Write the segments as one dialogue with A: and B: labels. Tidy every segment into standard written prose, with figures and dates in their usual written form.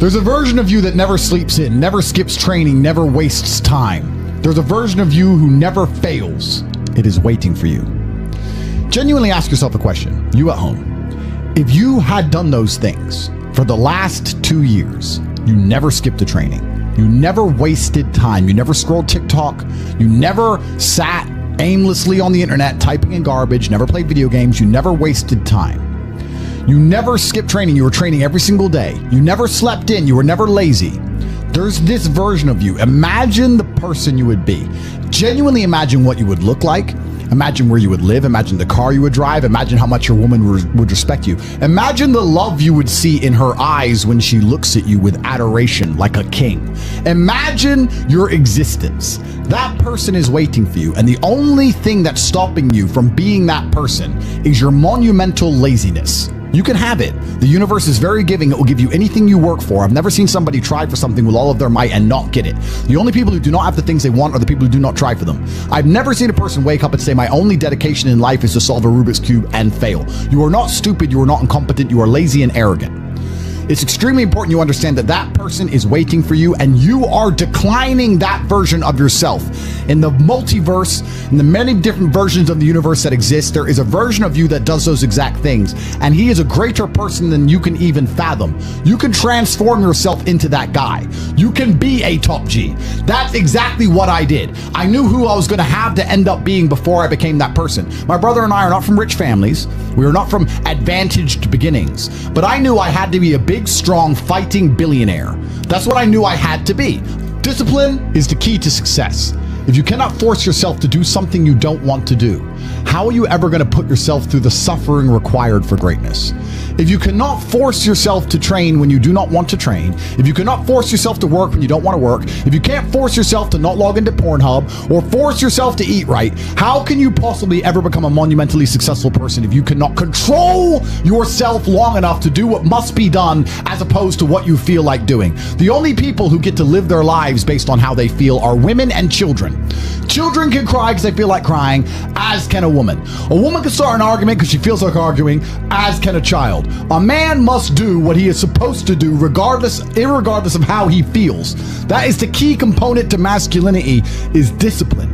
A: There's a version of you that never sleeps in, never skips training, never wastes time. There's a version of you who never fails. It is waiting for you. Genuinely ask yourself a question, you at home. If you had done those things for the last 2 years, you never skipped a training, you never wasted time, you never scrolled TikTok, you never sat aimlessly on the internet typing in garbage, never played video games, you never wasted time. You never skipped training, you were training every single day. You never slept in, you were never lazy. There's this version of you. Imagine the person you would be. Genuinely imagine what you would look like. Imagine where you would live. Imagine the car you would drive. Imagine how much your woman would respect you. Imagine the love you would see in her eyes when she looks at you with adoration like a king. Imagine your existence. That person is waiting for you, and the only thing that's stopping you from being that person is your monumental laziness. You can have it. The universe is very giving. It will give you anything you work for. I've never seen somebody try for something with all of their might and not get it. The only people who do not have the things they want are the people who do not try for them. I've never seen a person wake up and say, my only dedication in life is to solve a Rubik's Cube and fail. You are not stupid. You are not incompetent. You are lazy and arrogant. It's extremely important you understand that that person is waiting for you, and you are declining that version of yourself. In the multiverse, in the many different versions of the universe that exist, there is a version of you that does those exact things, and he is a greater person than you can even fathom. You can transform yourself into that guy. You can be a top G. That's exactly what I did. I knew who I was going to have to end up being before I became that person. My brother and I are not from rich families. We are not from advantaged beginnings, but I knew I had to be a big, strong, fighting billionaire. That's what I knew I had to be. Discipline is the key to success. If you cannot force yourself to do something you don't want to do, how are you ever going to put yourself through the suffering required for greatness? If you cannot force yourself to train when you do not want to train, if you cannot force yourself to work when you don't want to work, if you can't force yourself to not log into Pornhub or force yourself to eat right, how can you possibly ever become a monumentally successful person if you cannot control yourself long enough to do what must be done as opposed to what you feel like doing? The only people who get to live their lives based on how they feel are women and children. Children can cry because they feel like crying, as can a woman. A woman can start an argument because she feels like arguing, as can a child. A man must do what he is supposed to do irregardless of how he feels. That is the key component to masculinity, is discipline.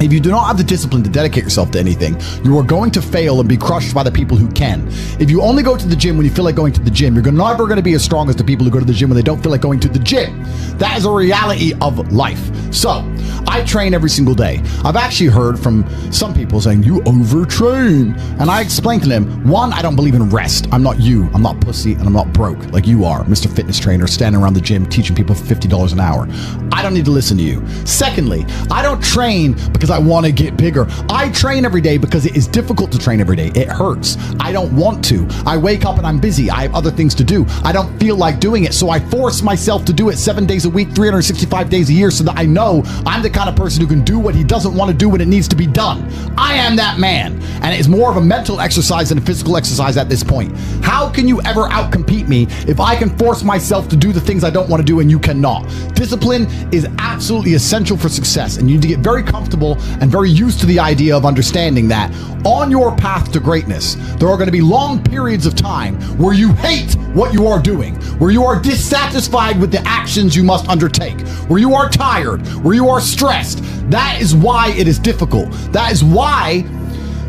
A: If you do not have the discipline to dedicate yourself to anything, you are going to fail and be crushed by the people who can. If you only go to the gym when you feel like going to the gym, you're never going to be as strong as the people who go to the gym when they don't feel like going to the gym. That is a reality of life. So, I train every single day. I've actually heard from some people saying, you overtrain. And I explained to them, one, I don't believe in rest. I'm not you. I'm not pussy, and I'm not broke like you are, Mr. Fitness Trainer, standing around the gym teaching people for $50 an hour. I don't need to listen to you. Secondly, I don't train because I want to get bigger. I train every day because it is difficult to train every day. It hurts. I don't want to. I wake up and I'm busy. I have other things to do. I don't feel like doing it, so I force myself to do it 7 days a week, 365 days a year, so that I know I'm the kind of person who can do what he doesn't want to do when it needs to be done. I am that man, and it's more of a mental exercise than a physical exercise at this point. How can you ever outcompete me if I can force myself to do the things I don't want to do and you cannot? Discipline is absolutely essential for success, and you need to get very comfortable and very used to the idea of understanding that on your path to greatness, there are going to be long periods of time where you hate what you are doing, where you are dissatisfied with the actions you must undertake, where you are tired, where you are stressed. That is why it is difficult. That is why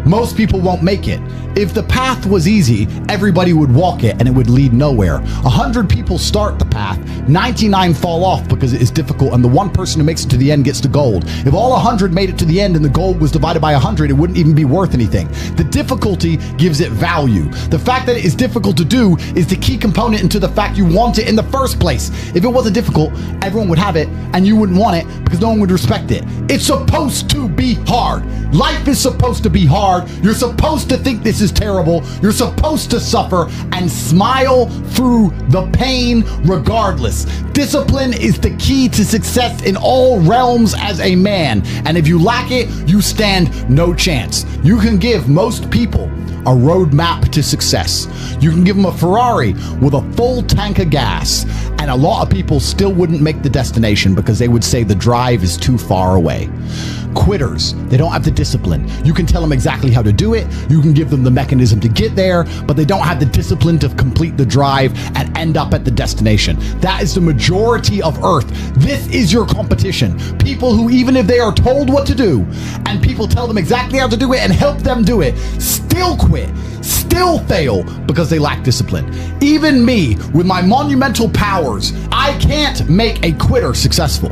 A: most people won't make it. If the path was easy, everybody would walk it and it would lead nowhere. 100 people start the path, 99 fall off because it is difficult, and the one person who makes it to the end gets the gold. If all 100 made it to the end and the gold was divided by 100, it wouldn't even be worth anything. The difficulty gives it value. The fact that it is difficult to do is the key component into the fact you want it in the first place. If it wasn't difficult, everyone would have it and you wouldn't want it because no one would respect it. It's supposed to be hard. Life is supposed to be hard. You're supposed to think this is terrible. You're supposed to suffer and smile through the pain regardless. Discipline is the key to success in all realms as a man, and if you lack it, you stand no chance. You can give most people a roadmap to success. You can give them a Ferrari with a full tank of gas, and a lot of people still wouldn't make the destination because they would say the drive is too far away. quitters. They don't have the discipline. You can tell them exactly how to do it. You can give them the mechanism to get there, but they don't have the discipline to complete the drive and end up at the destination. That is the majority of Earth. This is your competition. People who, even if they are told what to do and people tell them exactly how to do it and help them do it, still quit, still fail because they lack discipline. Even me, with my monumental powers, I can't make a quitter successful.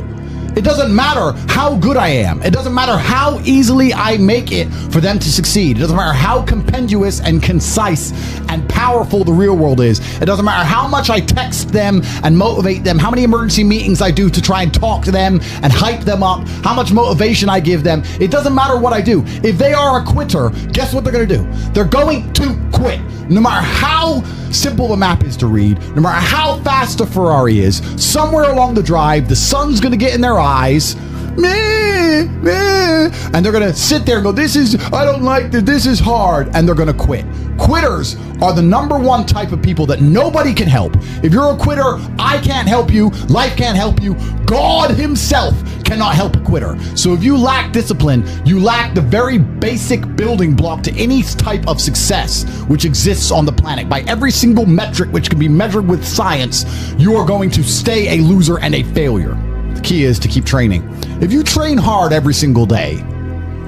A: It doesn't matter how good I am. It doesn't matter how easily I make it for them to succeed. It doesn't matter how compendious and concise and powerful the real world is. It doesn't matter how much I text them and motivate them, how many emergency meetings I do to try and talk to them and hype them up, how much motivation I give them. It doesn't matter what I do. If they are a quitter, guess what they're going to do? They're going to quit. No matter how simple the map is to read, no matter how fast a Ferrari is, somewhere along the drive, the sun's going to get in their eyes, meh, meh, and they're going to sit there and go, I don't like this, this is hard, and they're going to quit. Quitters are the number one type of people that nobody can help. If you're a quitter, I can't help you, life can't help you, God himself cannot help a quitter. So if you lack discipline, you lack the very basic building block to any type of success which exists on the planet. By every single metric which can be measured with science, you are going to stay a loser and a failure. The key is to keep training. If you train hard every single day,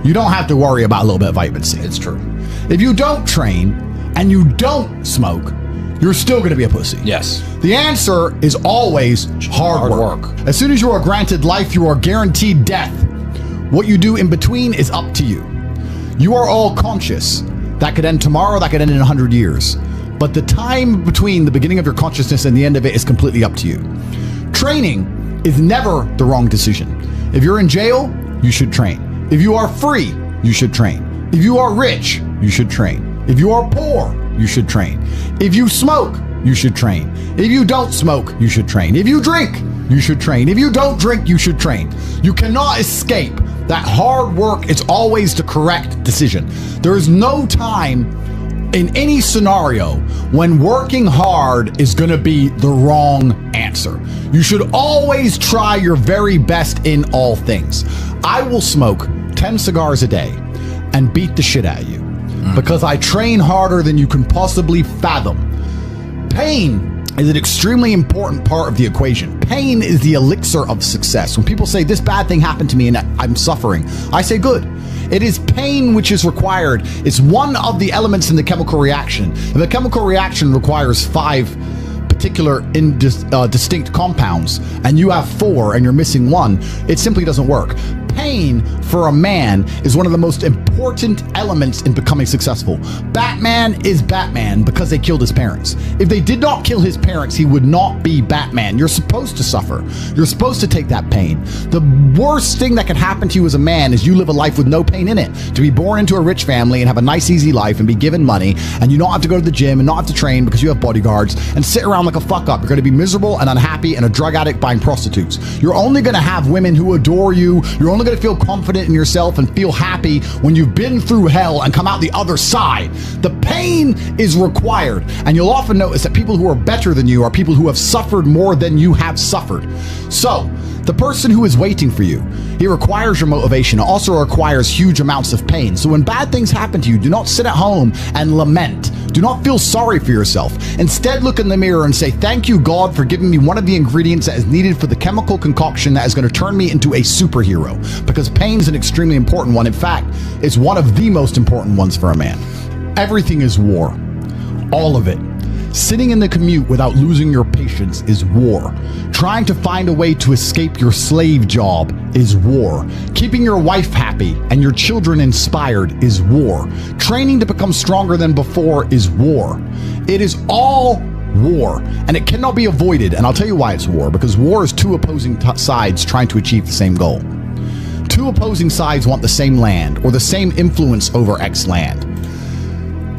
A: you don't have to worry about a little bit of vitamin C.
B: It's true.
A: If you don't train and you don't smoke, you're still going to be a pussy.
B: Yes.
A: The answer is always hard work. As soon as you are granted life, you are guaranteed death. What you do in between is up to you. You are all conscious. That could end tomorrow, that could end in 100 years. But the time between the beginning of your consciousness and the end of it is completely up to you. Training is never the wrong decision. If you're in jail, you should train. If you are free, you should train. If you are rich, you should train. If you are poor, you should train. If you smoke, you should train. If you don't smoke, you should train. If you drink, you should train. If you don't drink, you should train. You cannot escape that hard work is always the correct decision. There is no time in any scenario when working hard is going to be the wrong answer. You should always try your very best in all things. I will smoke 10 cigars a day and beat the shit out of you because I train harder than you can possibly fathom. Pain is an extremely important part of the equation. Pain is the elixir of success. When people say this bad thing happened to me and I'm suffering, I say good. It is pain which is required. It's one of the elements in the chemical reaction. If a chemical reaction requires 5 particular distinct compounds and you have 4 and you're missing 1, it simply doesn't work. Pain for a man is one of the most important elements in becoming successful. Batman is Batman because they killed his parents. If they did not kill his parents, he would not be Batman. You're supposed to suffer. You're supposed to take that pain. The worst thing that can happen to you as a man is you live a life with no pain in it. To be born into a rich family and have a nice, easy life and be given money and you don't have to go to the gym and not have to train because you have bodyguards and sit around like a fuck up. You're going to be miserable and unhappy and a drug addict buying prostitutes. You're only going to have women who adore you. You're only going to feel confident in yourself and feel happy when you've been through hell and come out the other side. The pain is required, and you'll often notice that people who are better than you are people who have suffered more than you have suffered. So the person who is waiting for you, he requires your motivation. It also requires huge amounts of pain. So when bad things happen to you, do not sit at home and lament. Do not feel sorry for yourself. Instead, look in the mirror and say, thank you, God, for giving me one of the ingredients that is needed for the chemical concoction that is going to turn me into a superhero. Because pain is an extremely important one. In fact, it's one of the most important ones for a man. Everything is war. All of it. Sitting in the commute without losing your patience is war. Trying to find a way to escape your slave job is war. Keeping your wife happy and your children inspired is war. Training to become stronger than before is war. It is all war, and it cannot be avoided. And I'll tell you why it's war, because war is 2 opposing sides trying to achieve the same goal. 2 opposing sides want the same land or the same influence over X land.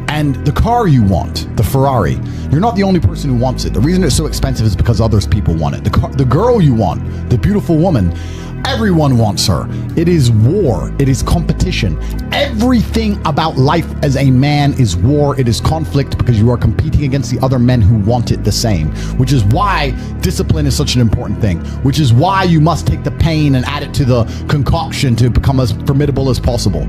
A: And the car you want, the Ferrari, you're not the only person who wants it. The reason it's so expensive is because other people want it. The girl you want, the beautiful woman, Everyone wants her. It is war. It is competition. Everything about life as a man is war. It is conflict because you are competing against the other men who want it the same, which is why discipline is such an important thing, which is why you must take the pain and add it to the concoction to become as formidable as possible.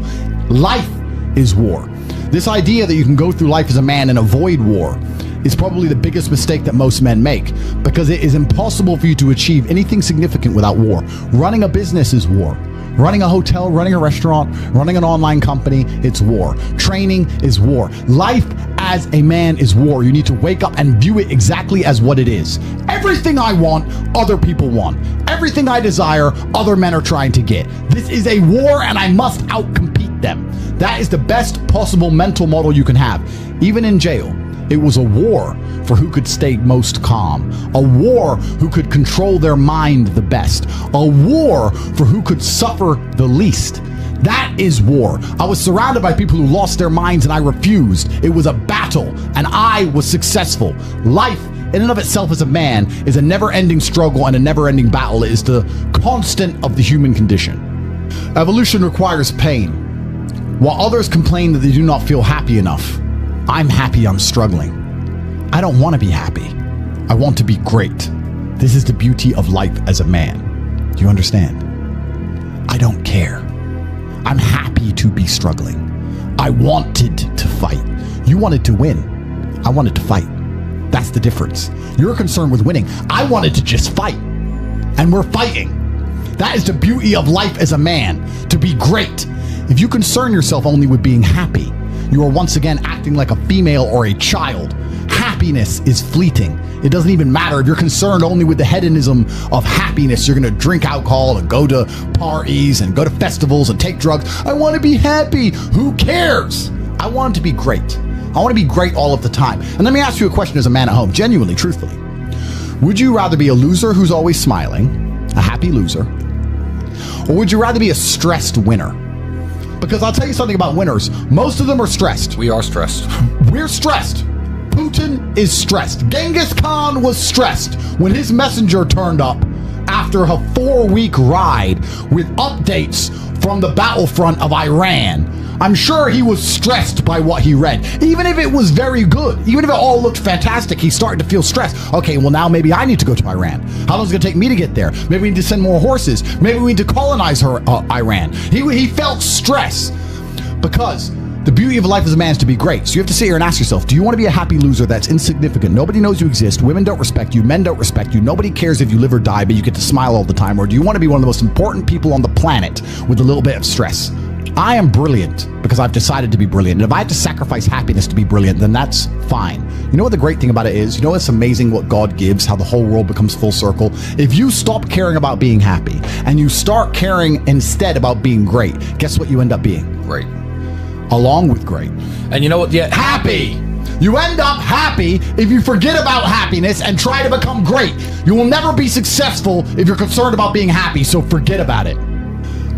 A: Life is war. This idea that you can go through life as a man and avoid war is probably the biggest mistake that most men make, because it is impossible for you to achieve anything significant without war. Running a business is war. Running a hotel, running a restaurant, running an online company, it's war. Training is war. Life as a man is war. You need to wake up and view it exactly as what it is. Everything I want, other people want. Everything I desire, other men are trying to get. This is a war and I must outcompete them. That is the best possible mental model you can have. Even in jail, it was a war for who could stay most calm, a war who could control their mind the best, a war for who could suffer the least. That is war. I was surrounded by people who lost their minds and I refused. It was a battle and I was successful. Life in and of itself as a man is a never-ending struggle and a never-ending battle. It is the constant of the human condition. Evolution requires pain. While others complain that they do not feel happy enough, I'm happy I'm struggling. I don't want to be happy. I want to be great. This is the beauty of life as a man. Do you understand? I don't care. I'm happy to be struggling. I wanted to fight. You wanted to win. I wanted to fight. That's the difference. You're concerned with winning. I wanted to just fight. And we're fighting. That is the beauty of life as a man, to be great. If you concern yourself only with being happy, you are once again acting like a female or a child. Happiness is fleeting. It doesn't even matter if you're concerned only with the hedonism of happiness. You're going to drink alcohol and go to parties and go to festivals and take drugs. I want to be happy. Who cares? I want to be great. I want to be great all of the time. And let me ask you a question as a man at home, genuinely, truthfully. Would you rather be a loser who's always smiling, a happy loser, or would you rather be a stressed winner? Because I'll tell you something about winners. Most of them are stressed.
B: We are stressed.
A: We're stressed. Putin is stressed. Genghis Khan was stressed when his messenger turned up after a 4-week ride with updates from the battlefront of Iran. I'm sure he was stressed by what he read. Even if it was very good, even if it all looked fantastic, he started to feel stressed. Okay, well now maybe I need to go to Iran. How long is it going to take me to get there? Maybe we need to send more horses. Maybe we need to colonize Iran. He felt stress because the beauty of life as a man is to be great. So you have to sit here and ask yourself, do you want to be a happy loser that's insignificant? Nobody knows you exist. Women don't respect you. Men don't respect you. Nobody cares if you live or die, but you get to smile all the time. Or do you want to be one of the most important people on the planet with a little bit of stress? I am brilliant because I've decided to be brilliant. And if I have to sacrifice happiness to be brilliant, then that's fine. You know what the great thing about it is? You know it's amazing what God gives, how the whole world becomes full circle? If you stop caring about being happy and you start caring instead about being great, guess what you end up being?
B: Great.
A: Along with great.
B: And you know what? Yeah.
A: Happy. You end up happy if you forget about happiness and try to become great. You will never be successful if you're concerned about being happy, so forget about it.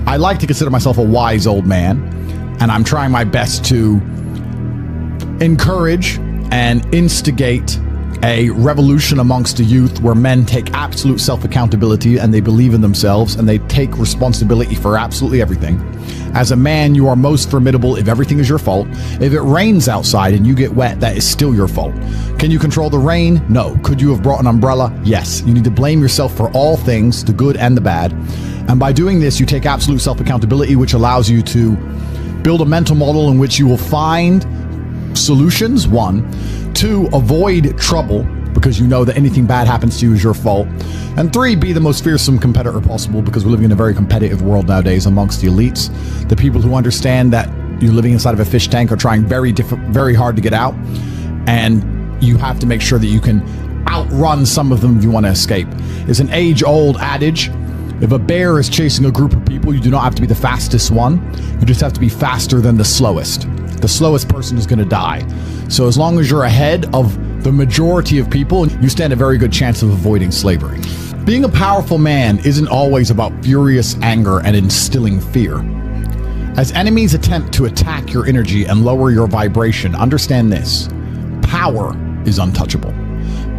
A: I like to consider myself a wise old man, and I'm trying my best to encourage and instigate a revolution amongst the youth where men take absolute self-accountability and they believe in themselves and they take responsibility for absolutely everything. As a man, you are most formidable if everything is your fault. If it rains outside and you get wet, that is still your fault. Can you control the rain? No. Could you have brought an umbrella? Yes. You need to blame yourself for all things, the good and the bad. And by doing this, you take absolute self-accountability, which allows you to build a mental model in which you will find solutions, 1. 2, avoid trouble, because you know that anything bad happens to you is your fault. And 3, be the most fearsome competitor possible, because we're living in a very competitive world nowadays amongst the elites. The people who understand that you're living inside of a fish tank are trying very hard to get out. And you have to make sure that you can outrun some of them if you want to escape. It's an age-old adage. If a bear is chasing a group of people, you do not have to be the fastest one. You just have to be faster than the slowest. The slowest person is going to die. So as long as you're ahead of the majority of people, you stand a very good chance of avoiding slavery. Being a powerful man isn't always about furious anger and instilling fear. As enemies attempt to attack your energy and lower your vibration, understand this: power is untouchable.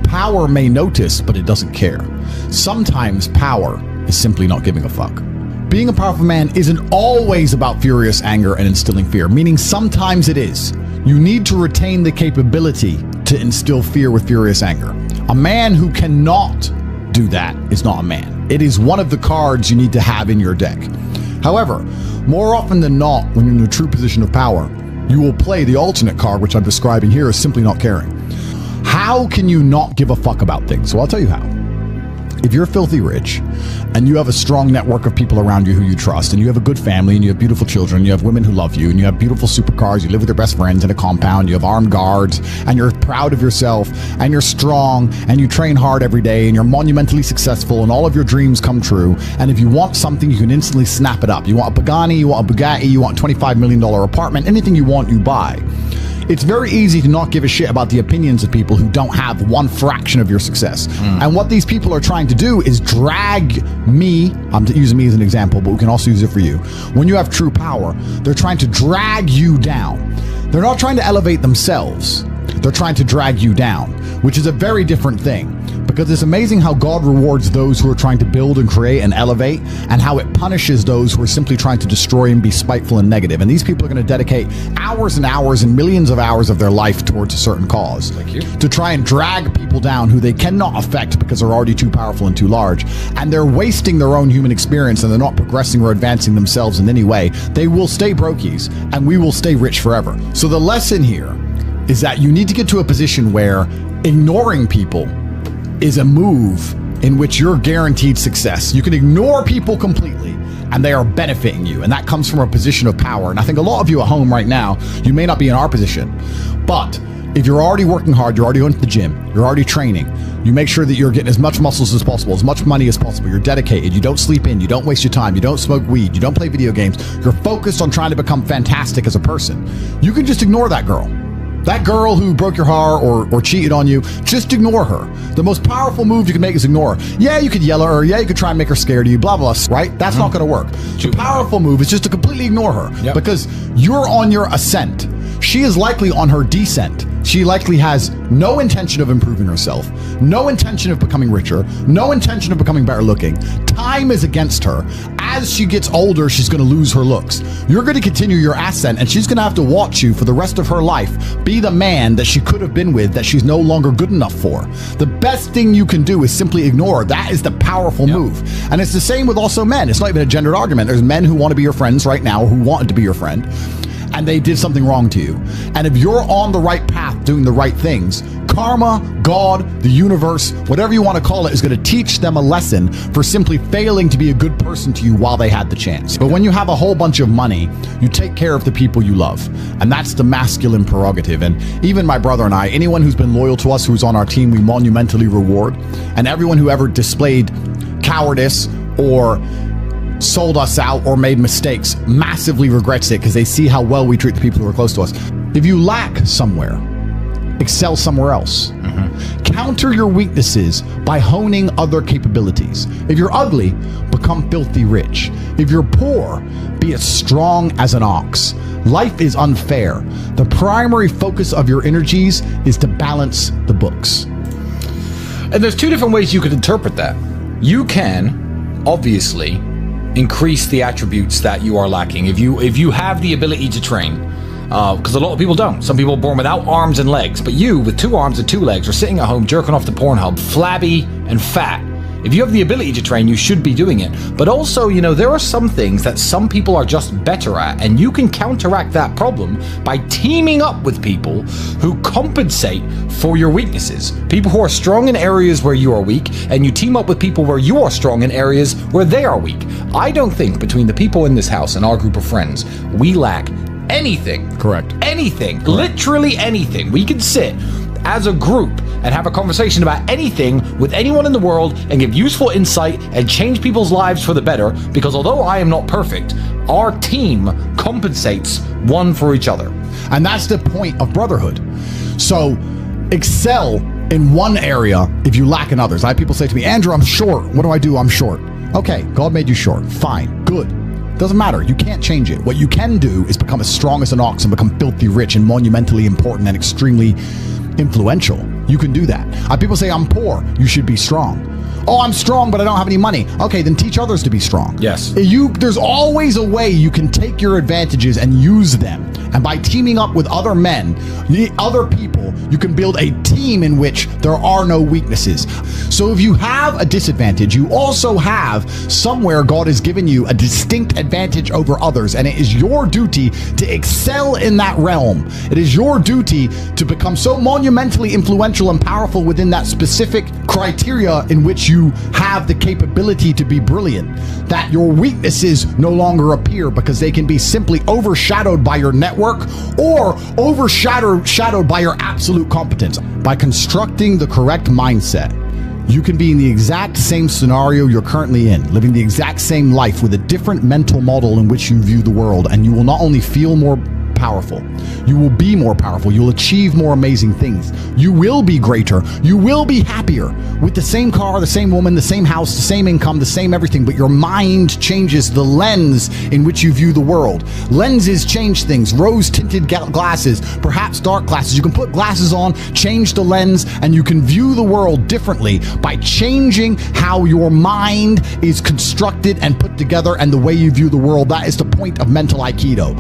A: Power may notice, but it doesn't care. Sometimes power is simply not giving a fuck. Being a powerful man isn't always about furious anger and instilling fear, meaning sometimes it is. You need to retain the capability to instill fear with furious anger. A man who cannot do that is not a man. It is one of the cards you need to have in your deck. However, more often than not, when you're in a true position of power, you will play the alternate card, which I'm describing here as simply not caring. How can you not give a fuck about things? So I'll tell you how. If you're filthy rich and you have a strong network of people around you who you trust, and you have a good family, and you have beautiful children, and you have women who love you, and you have beautiful supercars, you live with your best friends in a compound, you have armed guards, and you're proud of yourself, and you're strong, and you train hard every day, and you're monumentally successful, and all of your dreams come true, and if you want something, you can instantly snap it up. You want a Pagani, you want a Bugatti, you want a $25 million apartment, anything you want, you buy. It's very easy to not give a shit about the opinions of people who don't have one fraction of your success. And what these people are trying to do is drag me, I'm using me as an example, but we can also use it for you. When you have true power, they're trying to drag you down. They're not trying to elevate themselves. They're trying to drag you down, which is a very different thing. Because it's amazing how God rewards those who are trying to build and create and elevate, and how it punishes those who are simply trying to destroy and be spiteful and negative. And these people are going to dedicate hours and hours and millions of hours of their life towards a certain cause to try and drag people down who they cannot affect because they're already too powerful and too large. And they're wasting their own human experience, and they're not progressing or advancing themselves in any way. They will stay brokies, and we will stay rich forever. So the lesson here is that you need to get to a position where ignoring people is a move in which you're guaranteed success. You can ignore people completely and they are benefiting you. And that comes from a position of power. And I think a lot of you at home right now, you may not be in our position, but if you're already working hard, you're already going to the gym, you're already training, you make sure that you're getting as much muscles as possible, as much money as possible, you're dedicated, you don't sleep in, you don't waste your time, you don't smoke weed, you don't play video games, you're focused on trying to become fantastic as a person. You can just ignore that girl. That girl who broke your heart or cheated on you, just ignore her. The most powerful move you can make is ignore her. Yeah, you could yell at her. Yeah, you could try and make her scared of you, blah, blah, right? That's not going to work. The powerful move is just to completely ignore her because you're on your ascent. She is likely on her descent. She likely has no intention of improving herself, no intention of becoming richer, no intention of becoming better looking. Time is against her. As she gets older, she's going to lose her looks. You're going to continue your ascent, and she's going to have to watch you for the rest of her life be the man that she could have been with that she's no longer good enough for. The best thing you can do is simply ignore her. That is the powerful move. And it's the same with also men. It's not even a gendered argument. There's men who want to be your friends right now, who wanted to be your friend, and they did something wrong to you. And if you're on the right path doing the right things, karma, God, the universe, whatever you want to call it, is going to teach them a lesson for simply failing to be a good person to you while they had the chance. But when you have a whole bunch of money, you take care of the people you love. And that's the masculine prerogative. And even my brother and I, anyone who's been loyal to us, who's on our team, we monumentally reward. And everyone who ever displayed cowardice or sold us out or made mistakes massively regrets it because they see how well we treat the people who are close to us. If you lack somewhere, excel somewhere else. Counter your weaknesses by honing other capabilities. If you're ugly, become filthy rich. If you're poor, be as strong as an ox. Life is unfair. The primary focus of your energies is to balance the books.
B: And there's two different ways you could interpret that. You can, obviously, increase the attributes that you are lacking. If you have the ability to train, because a lot of people don't. Some people are born without arms and legs, but you, with 2 arms and 2 legs, are sitting at home jerking off the Pornhub, flabby and fat. If you have the ability to train, you should be doing it. But also, you know, there are some things that some people are just better at, and you can counteract that problem by teaming up with people who compensate for your weaknesses. People who are strong in areas where you are weak, and you team up with people where you are strong in areas where they are weak. I don't think between the people in this house and our group of friends, we lack anything.
A: Correct.
B: Anything. Correct. Literally anything. We can sit as a group and have a conversation about anything with anyone in the world and give useful insight and change people's lives for the better, because although I am not perfect, our team compensates one for each other.
A: And that's the point of brotherhood. So excel in one area if you lack in others. I have people say to me, Andrew, I'm short. What do? I'm short. Okay, God made you short. Fine, good. Doesn't matter. You can't change it. What you can do is become as strong as an ox and become filthy rich and monumentally important and extremely influential. You can do that. People say, I'm poor. You should be strong. Oh, I'm strong, but I don't have any money. Okay, then teach others to be strong.
B: Yes.
A: There's always a way you can take your advantages and use them. And by teaming up with other men, other people, you can build a team in which there are no weaknesses. So if you have a disadvantage, you also have somewhere God has given you a distinct advantage over others. And it is your duty to excel in that realm. It is your duty to become so monumentally influential and powerful within that specific criteria in which you have the capability to be brilliant, that your weaknesses no longer appear because they can be simply overshadowed by your network or overshadowed by your absolute competence. By constructing the correct mindset, you can be in the exact same scenario you're currently in, living the exact same life with a different mental model in which you view the world, and you will not only feel more powerful, you will be more powerful, you'll achieve more amazing things, you will be greater, you will be happier with the same car, the same woman, the same house, the same income, the same everything, but your mind changes the lens in which you view the world. Lenses change things. Rose-tinted glasses, perhaps dark glasses. You can put glasses on, change the lens, and you can view the world differently by changing how your mind is constructed and put together and the way you view the world. That is the point of mental Aikido.